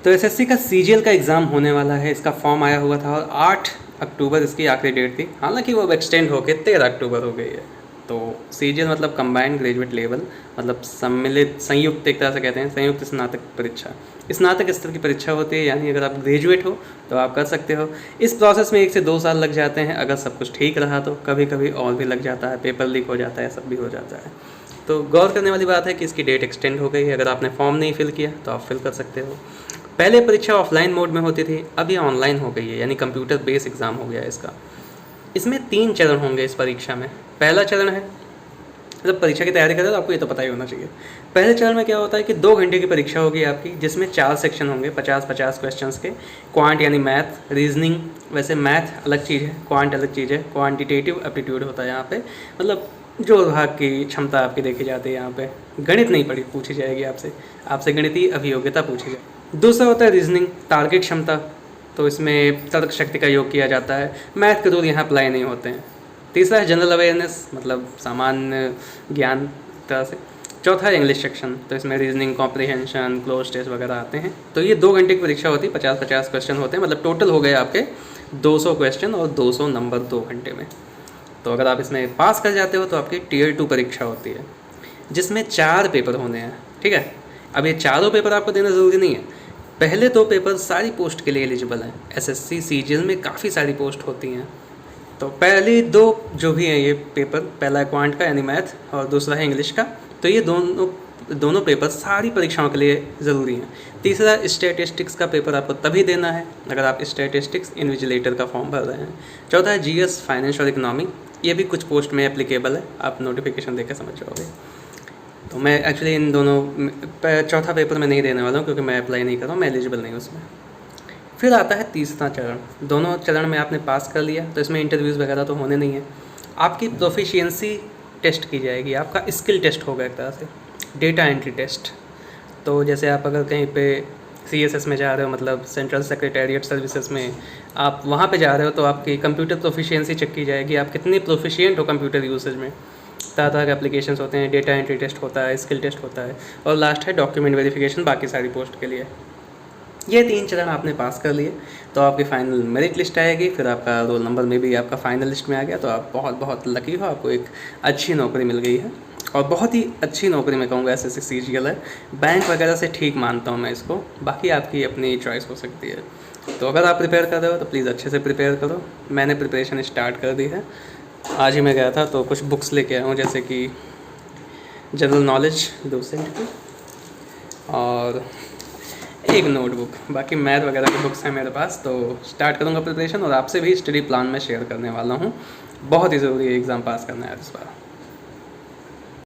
तो एसएससी का सीजीएल का एग्ज़ाम होने वाला है, इसका फॉर्म आया हुआ था और 8 अक्टूबर इसकी आखिरी डेट थी। हालांकि वो अब एक्सटेंड होकर 13 अक्टूबर हो गई है। तो सीजीएल मतलब कंबाइंड ग्रेजुएट लेवल, मतलब सम्मिलित संयुक्त, एक तरह से कहते हैं संयुक्त स्नातक परीक्षा। स्नातक स्तर की परीक्षा होती है, यानी अगर आप ग्रेजुएट हो तो आप कर सकते हो। इस प्रोसेस में 1 से 2 साल लग जाते हैं, अगर सब कुछ ठीक रहा तो। कभी कभी और भी लग जाता है, पेपर लीक हो जाता है, सब भी हो जाता है। तो गौर करने वाली बात है कि इसकी डेट एक्सटेंड हो गई है। अगर आपने फॉर्म नहीं फिल किया तो आप फिल कर सकते हो। पहले परीक्षा ऑफलाइन मोड में होती थी, अब ये ऑनलाइन हो गई है, यानी कंप्यूटर बेस्ड एग्ज़ाम हो गया है इसका। इसमें 3 चरण होंगे इस परीक्षा में। पहला चरण है, मतलब परीक्षा की तैयारी कर रहे हो तो आपको ये तो पता ही होना चाहिए। पहले चरण में क्या होता है कि 2 घंटे की परीक्षा होगी आपकी, जिसमें 4 सेक्शन होंगे 50-50 क्वेश्चंस के। क्वांट यानी मैथ, रीजनिंग, वैसे मैथ अलग चीज़ है, क्वांट अलग चीज़ है। क्वांटिटेटिव एप्टीट्यूड होता है यहाँ पे, मतलब जो भाग की क्षमता आपकी देखी जाती है। यहाँ पे गणित नहीं पूछी जाएगी आपसे गणितीय अभियोग्यता पूछी जाएगी। दूसरा होता है रीजनिंग, तार्किक क्षमता, तो इसमें तर्क शक्ति का योग किया जाता है। मैथ के रूल यहाँ अप्लाई नहीं होते हैं। तीसरा है जनरल अवेयरनेस, मतलब सामान्य ज्ञान तरह से। चौथा है इंग्लिश सेक्शन, तो इसमें रीजनिंग, कॉम्प्रिहेंशन, क्लोज टेस्ट वगैरह आते हैं। तो ये 2 घंटे की परीक्षा होती है, 50-50 क्वेश्चन होते हैं, मतलब टोटल हो गए आपके 200 क्वेश्चन और 200 नंबर 2 घंटे में। तो अगर आप इसमें पास कर जाते हो तो आपकी Tier 2 परीक्षा होती है, जिसमें 4 पेपर होने हैं। ठीक है, अब ये चारों पेपर आपको देना ज़रूरी नहीं है। पहले 2 पेपर सारी पोस्ट के लिए एलिजिबल हैं। एसएससी सीजीएल में काफ़ी सारी पोस्ट होती हैं, तो पहली 2 जो भी हैं ये पेपर, पहला है क्वांट का यानी मैथ और दूसरा है इंग्लिश का, तो ये दोनों पेपर सारी परीक्षाओं के लिए ज़रूरी हैं। तीसरा स्टैटिस्टिक्स का पेपर आपको तभी देना है अगर आप स्टैटिस्टिक्स इन्विजिलेटर का फॉर्म भर रहे हैं। चौथा है जीएस, फाइनेंस और इकोनॉमी, ये भी कुछ पोस्ट में एप्लीकेबल है, आप नोटिफिकेशन देकर समझ जाओगे। तो मैं एक्चुअली इन दोनों चौथा पेपर में नहीं देने वाला हूँ, क्योंकि मैं अप्लाई नहीं कर रहा हूँ, मैं एलिजिबल नहीं हूँ उसमें। फिर आता है तीसरा चरण। दोनों चरण में आपने पास कर लिया तो इसमें इंटरव्यूज़ वगैरह तो होने नहीं है। आपकी प्रोफिशिएंसी टेस्ट की जाएगी, आपका स्किल टेस्ट होगा एक तरह से, डेटा एंट्री टेस्ट। तो जैसे आप अगर कहीं पे सीएसएस में जा रहे हो, मतलब सेंट्रल सेक्रेटेरिएट सर्विसेज में आप वहाँ पे जा रहे हो, तो आपकी कंप्यूटर प्रोफिशिएंसी चेक की जाएगी, आप कितनी प्रोफिशिएंट हो कंप्यूटर यूसेज में। तरह तरह के एप्लीकेशंस होते हैं, डेटा एंट्री टेस्ट होता है, स्किल टेस्ट होता है, और लास्ट है डॉक्यूमेंट वेरिफिकेशन बाकी सारी पोस्ट के लिए। ये 3 चरण आपने पास कर लिए तो आपकी फाइनल मेरिट लिस्ट आएगी, फिर आपका रोल नंबर में भी आपका फाइनल लिस्ट में आ गया, तो आप बहुत बहुत लकी हो, आपको एक अच्छी नौकरी मिल गई है। और बहुत ही अच्छी नौकरी मैं कहूँगा एसएससी सीजीएल है। बैंक वगैरह से ठीक मानता हूँ मैं इसको, बाकी आपकी अपनी चॉइस हो सकती है। तो अगर आप प्रिपेयर कर रहे हो तो प्लीज़ अच्छे से प्रिपेयर करो। मैंने प्रिपरेशन स्टार्ट कर दी है, आज ही मैं गया था तो कुछ बुक्स लेके आया हूँ, जैसे कि जनरल नॉलेज 2 सेंट की और एक नोटबुक, बाकी मैथ वगैरह की बुक्स हैं मेरे पास। तो स्टार्ट करूँगा प्रिपरेशन, और आपसे भी स्टडी प्लान में शेयर करने वाला हूँ। बहुत ही ज़रूरी है एग्ज़ाम पास करना है इस बार।